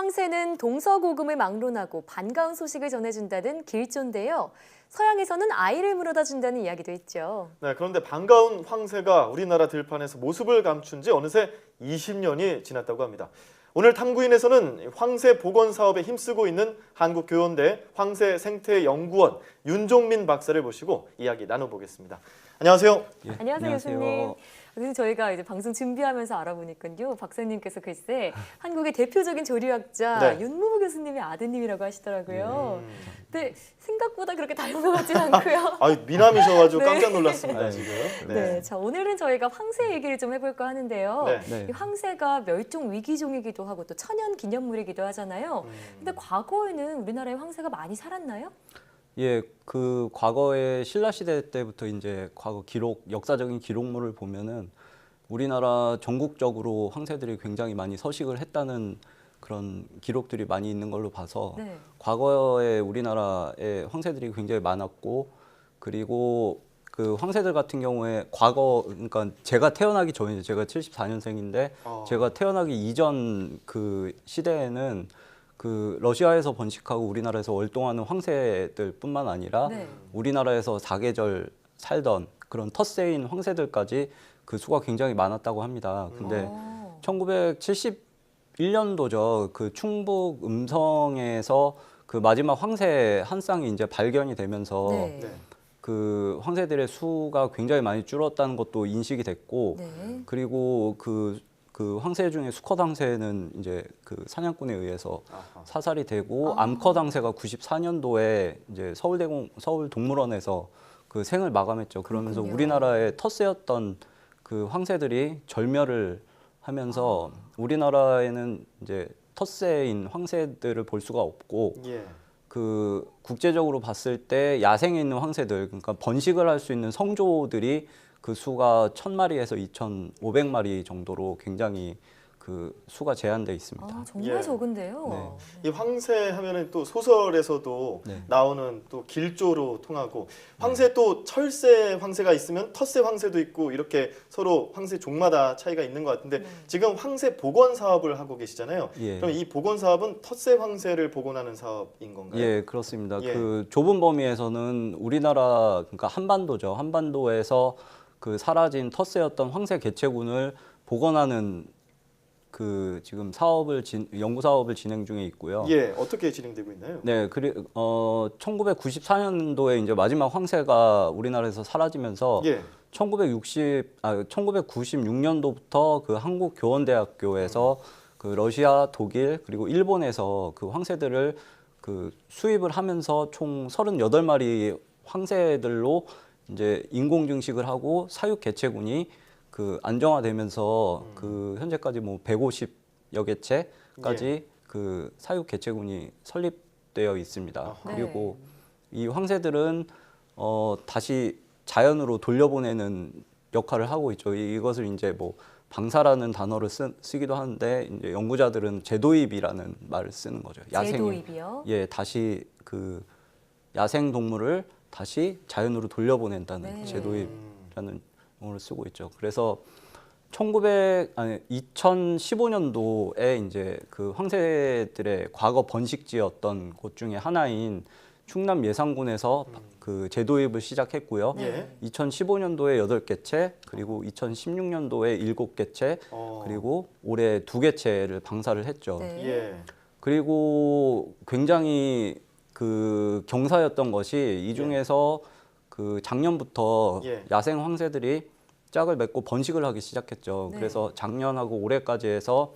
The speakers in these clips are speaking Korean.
황새는 동서고금을 막론하고 반가운 소식을 전해준다는 길조인데요. 서양에서는 아이를 물어다 준다는 이야기도 있죠. 네, 그런데 반가운 황새가 우리나라 들판에서 모습을 감춘 지 어느새 20년이 지났다고 합니다. 오늘 탐구인에서는 황새 복원 사업에 힘쓰고 있는 한국교원대 황새생태연구원 윤종민 박사를 모시고 이야기 나눠보겠습니다. 안녕하세요. 예, 안녕하세요, 교수님. 그래서 저희가 이제 방송 준비하면서 알아보니까요, 박사님께서 글쎄 한국의 대표적인 조류학자 윤무부 교수님의 아드님이라고 하시더라고요. 근데 생각보다 그렇게 닮은 것 같진 않고요. 미남이셔가지고 깜짝 놀랐습니다 지금. 네, 자 오늘은 저희가 황새 얘기를 좀 해볼까 하는데요. 이 황새가 멸종 위기종이기도 하고 또 천연 기념물이기도 하잖아요. 근데 과거에는 우리나라에 황새가 많이 살았나요? 예, 그 과거에 신라 시대 때부터 이제 과거 기록, 역사적인 기록물을 보면은 우리나라 전국적으로 황새들이 굉장히 많이 서식을 했다는 그런 기록들이 많이 있는 걸로 봐서 과거에 우리나라에 황새들이 굉장히 많았고, 그리고 그 황새들 같은 경우에 그러니까 제가 태어나기 전에, 제가 74년생인데 제가 태어나기 이전 그 시대에는 그 러시아에서 번식하고 우리나라에서 월동하는 황새들뿐만 아니라 우리나라에서 사계절 살던 그런 텃새인 황새들까지 그 수가 굉장히 많았다고 합니다. 근데 1971년도죠. 그 충북 음성에서 그 마지막 황새 한 쌍이 이제 발견이 되면서 그 황새들의 수가 굉장히 많이 줄었다는 것도 인식이 됐고, 그리고 그 황새 중에 수컷 황새는 이제 그 사냥꾼에 의해서 사살이 되고, 암컷 황새가 94년도에 이제 서울 동물원에서 그 생을 마감했죠. 그러면서 우리나라의 텃새였던 그 황새들이 절멸을 하면서 우리나라에는 이제 텃새인 황새들을 볼 수가 없고, 그 국제적으로 봤을 때 야생에 있는 황새들, 그러니까 번식을 할 수 있는 성조들이 그 수가 1000마리에서 2500마리 정도로 굉장히 그 수가 제한돼 있습니다. 정말 적은데요. 이 황새 하면은 또 소설에서도 나오는 또 길조로 통하고, 황새 또 철새 황새가 있으면 텃새 황새도 있고, 이렇게 서로 황새 종마다 차이가 있는 것 같은데 지금 황새 복원 사업을 하고 계시잖아요. 그럼 이 복원 사업은 텃새 황새를 복원하는 사업인 건가요? 예, 그렇습니다. 그 좁은 범위에서는 우리나라, 그러니까 한반도죠. 한반도에서 그 사라진 텃새였던 황새 개체군을 복원하는 그 지금 연구 사업을 진행 중에 있고요. 어떻게 진행되고 있나요? 네, 1994년도에 이제 마지막 황새가 우리나라에서 사라지면서 1996년도부터 그 한국교원대학교에서 그 러시아, 독일 그리고 일본에서 그 황새들을 그 수입을 하면서 총 38마리 황새들로 이제 인공 증식을 하고 사육 개체군이 그 안정화되면서 그 현재까지 뭐 150여 개체까지 그 사육 개체군이 설립되어 있습니다. 그리고 이 황새들은 다시 자연으로 돌려보내는 역할을 하고 있죠. 이것을 이제 뭐 방사라는 단어를 쓰기도 하는데, 이제 연구자들은 재도입이라는 말을 쓰는 거죠. 재도입이요? 예, 다시 그 야생 동물을 다시 자연으로 돌려보낸다는 재도입이라는 용어를 쓰고 있죠. 그래서 2015년도에 이제 그 황새들의 과거 번식지였던 곳 중에 하나인 충남 예산군에서 그 재도입을 시작했고요. 2015년도에 8개체, 그리고 2016년도에 7개체, 그리고 올해 2개체를 방사를 했죠. 그리고 굉장히 그 경사였던 것이, 이 중에서 그 작년부터 야생 황새들이 짝을 맺고 번식을 하기 시작했죠. 그래서 작년하고 올해까지 해서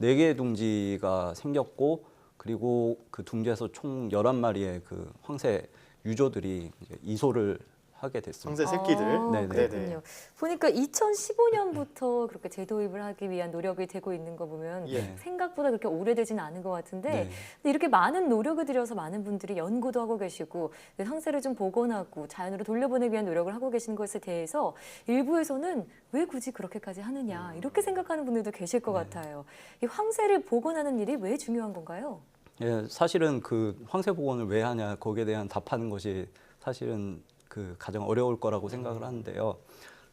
4개의 둥지가 생겼고, 그리고 그 둥지에서 총 11마리의 그 황새 유조들이 이제 이소를 하게 됐습니다. 황새 새끼들. 그렇군요. 보니까 2015년부터 그렇게 재도입을 하기 위한 노력이 되고 있는 거 보면 생각보다 그렇게 오래되지는 않은 것 같은데, 근데 이렇게 많은 노력을 들여서 많은 분들이 연구도 하고 계시고 황새를 좀 복원하고 자연으로 돌려보내기 위한 노력을 하고 계시는 것에 대해서 일부에서는 왜 굳이 그렇게까지 하느냐 이렇게 생각하는 분들도 계실 것 같아요. 이 황새를 복원하는 일이 왜 중요한 건가요? 예, 사실은 그 황새 복원을 왜 하냐, 거기에 대한 답하는 것이 사실은 그 가장 어려울 거라고 생각을 하는데요.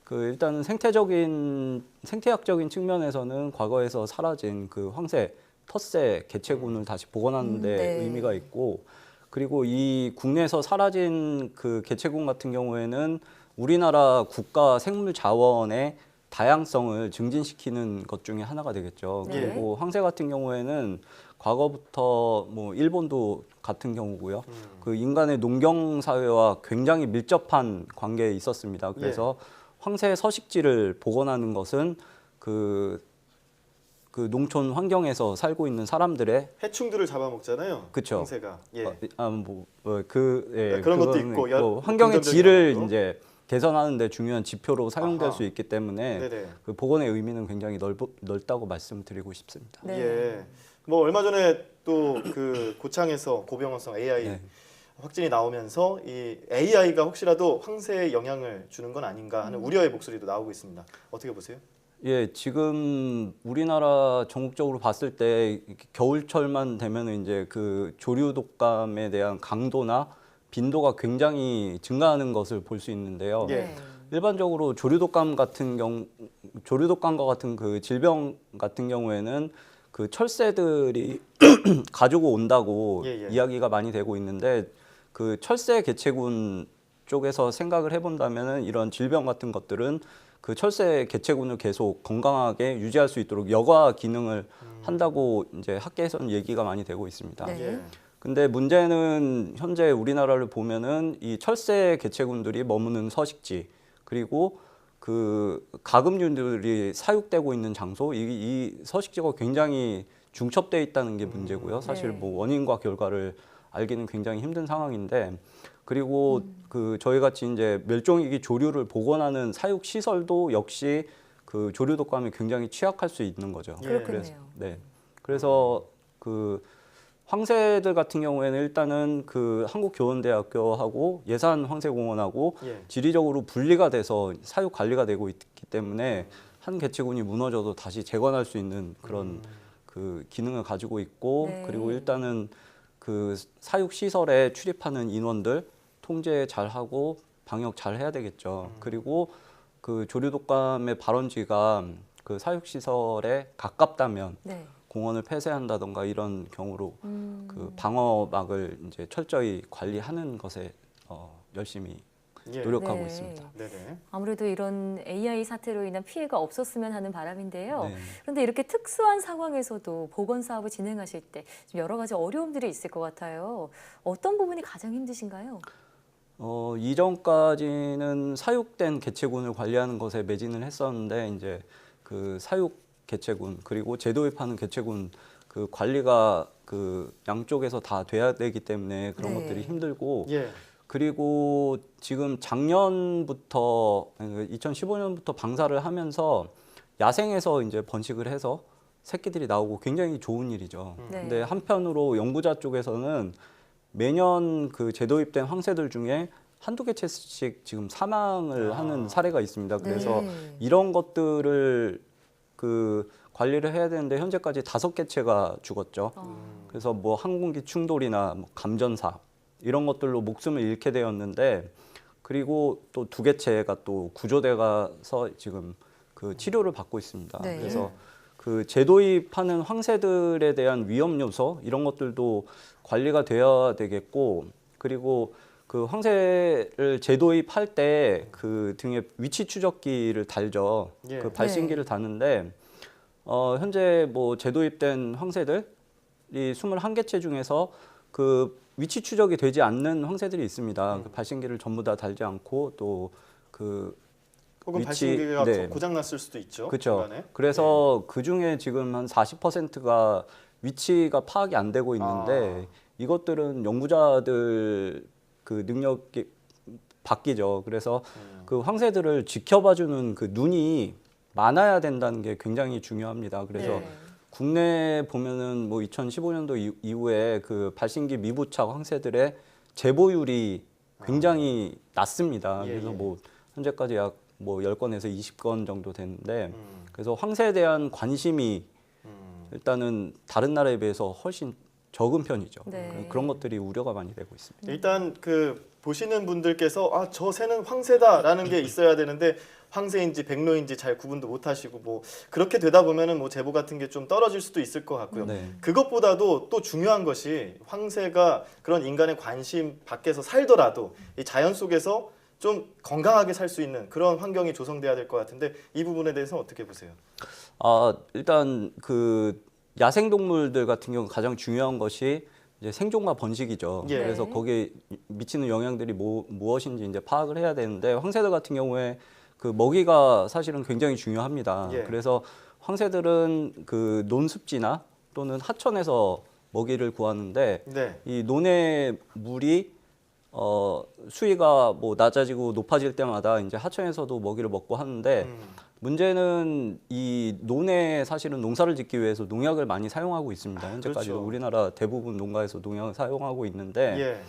그 일단은 생태학적인 측면에서는 과거에서 사라진 그 황새, 텃세 개체군을 다시 복원하는 데 네. 의미가 있고, 그리고 이 국내에서 사라진 그 개체군 같은 경우에는 우리나라 국가 생물 자원의 다양성을 증진시키는 것 중에 하나가 되겠죠. 네. 그리고 황새 같은 경우에는 과거부터 뭐 일본도 같은 경우고요. 그 인간의 농경 사회와 굉장히 밀접한 관계에 있었습니다. 그래서 황새 서식지를 복원하는 것은 그 농촌 환경에서 살고 있는 사람들의 해충들을 잡아먹잖아요. 그쵸. 황새가. 예. 그런 것도 그거는 있고 환경의 긍정적인 질을 것도. 이제 개선하는 데 중요한 지표로 사용될 아하. 수 있기 때문에 네네. 그 복원의 의미는 굉장히 넓다고 말씀드리고 싶습니다. 네. 예. 뭐 얼마 전에 또 그 고창에서 고병원성 AI 네. 확진이 나오면서 이 AI가 혹시라도 황새에 영향을 주는 건 아닌가 하는 우려의 목소리도 나오고 있습니다. 어떻게 보세요? 예, 지금 우리나라 전국적으로 봤을 때 겨울철만 되면은 이제 그 조류 독감에 대한 강도나 빈도가 굉장히 증가하는 것을 볼 수 있는데요. 예. 네. 일반적으로 조류독감과 같은 그 질병 같은 경우에는 그 철새들이 가지고 온다고 예. 이야기가 많이 되고 있는데, 그 철새 개체군 쪽에서 생각을 해본다면은 이런 질병 같은 것들은 그 철새 개체군을 계속 건강하게 유지할 수 있도록 여과 기능을 한다고 이제 학계에서는 얘기가 많이 되고 있습니다. 네. 예. 근데 문제는 현재 우리나라를 보면은 이 철새 개체군들이 머무는 서식지, 그리고 그 가금류들이 사육되고 있는 장소, 이 서식지가 굉장히 중첩되어 있다는 게 문제고요. 사실 네. 뭐 원인과 결과를 알기는 굉장히 힘든 상황인데, 그리고 그 저희 같이 이제 멸종위기 조류를 복원하는 사육 시설도 역시 그 조류 독감에 굉장히 취약할 수 있는 거죠. 예. 그렇겠네요. 그래서 그 황새들 같은 경우에는 일단은 그 한국교원대학교하고 예산 황새공원하고 예. 지리적으로 분리가 돼서 사육 관리가 되고 있기 때문에 한 개체군이 무너져도 다시 재건할 수 있는 그런 그 기능을 가지고 있고, 네. 그리고 일단은 그 사육 시설에 출입하는 인원들 통제 잘 하고 방역 잘 해야 되겠죠. 그리고 그 조류 독감의 발원지가 그 사육 시설에 가깝다면 네. 공원을 폐쇄한다던가 이런 경우로 그 방어막을 이제 철저히 관리하는 것에 열심히 예. 노력하고 네. 있습니다. 네네. 아무래도 이런 AI 사태로 인한 피해가 없었으면 하는 바람인데요. 네. 그런데 이렇게 특수한 상황에서도 복원 사업을 진행하실 때 좀 여러 가지 어려움들이 있을 것 같아요. 어떤 부분이 가장 힘드신가요? 이전까지는 사육된 개체군을 관리하는 것에 매진을 했었는데, 이제 그 사육 개체군 그리고 재도입하는 개체군 그 관리가 그 양쪽에서 다 돼야 되기 때문에 그런 네. 것들이 힘들고, 예. 그리고 지금 작년부터 2015년부터 방사를 하면서 야생에서 이제 번식을 해서 새끼들이 나오고 굉장히 좋은 일이죠. 네. 근데 한편으로 연구자 쪽에서는 매년 그 재도입된 황새들 중에 한두 개체씩 지금 사망을 하는 사례가 있습니다. 그래서 네. 이런 것들을 그 관리를 해야 되는데 현재까지 5개체가 죽었죠. 그래서 뭐 항공기 충돌이나 뭐 감전사 이런 것들로 목숨을 잃게 되었는데, 그리고 또 2개체가 또 구조돼 가서 지금 그 치료를 받고 있습니다. 네. 그래서 그 재도입하는 황새들에 대한 위험 요소 이런 것들도 관리가 되어야 되겠고, 그리고 그 황새를 재도입할 때 그 등에 위치 추적기를 달죠. 예. 그 발신기를 다는데 현재 뭐 재도입된 황새들이 21개체 중에서 그 위치 추적이 되지 않는 황새들이 있습니다. 그 발신기를 전부 다 달지 않고 또그 혹은 위치- 발신기가 네. 고장 났을 수도 있죠. 그렇죠. 중간에. 그래서 그 중에 지금 한 40%가 위치가 파악이 안 되고 있는데, 이것들은 연구자들 그 능력이 바뀌죠. 그래서 그 황새들을 지켜봐주는 그 눈이 많아야 된다는 게 굉장히 중요합니다. 그래서 네. 국내에 보면은 뭐 2015년도 이후에 그 발신기 미부착 황새들의 제보율이 굉장히 낮습니다. 예, 그래서 예. 뭐 현재까지 약 뭐 10건에서 20건 정도 되는데, 그래서 황새에 대한 관심이 일단은 다른 나라에 비해서 훨씬 적은 편이죠. 네. 그런 것들이 우려가 많이 되고 있습니다. 일단 그 보시는 분들께서 아, 저 새는 황새다라는 게 있어야 되는데 황새인지 백로인지 잘 구분도 못 하시고 뭐 그렇게 되다 보면은 뭐 제보 같은 게 좀 떨어질 수도 있을 것 같고요. 네. 그것보다도 또 중요한 것이 황새가 그런 인간의 관심 밖에서 살더라도 이 자연 속에서 좀 건강하게 살 수 있는 그런 환경이 조성돼야 될 것 같은데 이 부분에 대해서 어떻게 보세요? 일단 그 야생 동물들 같은 경우 가장 중요한 것이 이제 생존과 번식이죠. 예. 그래서 거기에 미치는 영향들이 무엇인지 이제 파악을 해야 되는데 황새들 같은 경우에 그 먹이가 사실은 굉장히 중요합니다. 예. 그래서 황새들은 그 논습지나 또는 하천에서 먹이를 구하는데 네. 이 논의 물이 수위가 뭐 낮아지고 높아질 때마다 이제 하천에서도 먹이를 먹고 하는데 문제는 이 논에 사실은 농사를 짓기 위해서 농약을 많이 사용하고 있습니다. 현재까지도 그렇죠. 우리나라 대부분 농가에서 농약을 사용하고 있는데 예.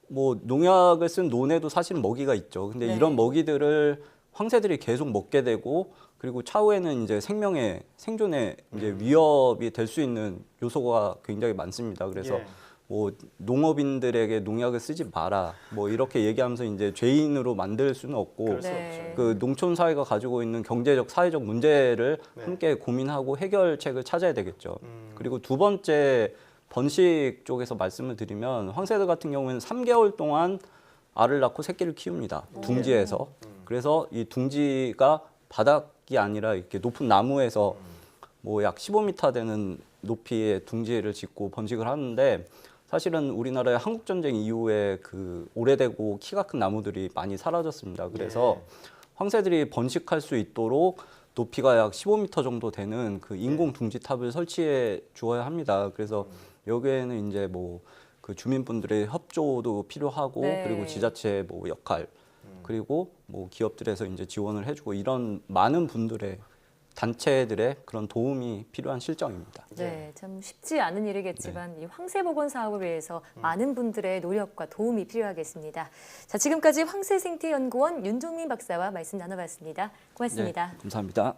뭐 농약을 쓴 논에도 사실은 먹이가 있죠. 근데 네. 이런 먹이들을 황새들이 계속 먹게 되고 그리고 차후에는 이제 생존에 이제 위협이 될 수 있는 요소가 굉장히 많습니다. 그래서 예. 뭐 농업인들에게 농약을 쓰지 마라 뭐 이렇게 얘기하면서 이제 죄인으로 만들 수는 없고 그럴 수 네. 없죠. 그 농촌 사회가 가지고 있는 경제적 사회적 문제를 네. 함께 고민하고 해결책을 찾아야 되겠죠. 그리고 두 번째 번식 쪽에서 말씀을 드리면 황새들 같은 경우에는 3개월 동안 알을 낳고 새끼를 키웁니다. 둥지에서. 그래서 이 둥지가 바닥이 아니라 이렇게 높은 나무에서 뭐 약 15m 되는 높이의 둥지를 짓고 번식을 하는데 사실은 우리나라의 한국 전쟁 이후에 그 오래되고 키가 큰 나무들이 많이 사라졌습니다. 그래서 황새들이 번식할 수 있도록 높이가 약 15m 정도 되는 그 인공 둥지탑을 설치해 주어야 합니다. 그래서 여기에는 이제 뭐 그 주민분들의 협조도 필요하고 네. 그리고 지자체의 뭐 역할 그리고 뭐 기업들에서 이제 지원을 해주고 이런 많은 분들의 단체들의 그런 도움이 필요한 실정입니다. 네, 참 쉽지 않은 일이겠지만 이 황새복원 사업을 위해서 많은 분들의 노력과 도움이 필요하겠습니다. 자, 지금까지 황새생태연구원 윤종민 박사와 말씀 나눠봤습니다. 고맙습니다. 네, 감사합니다.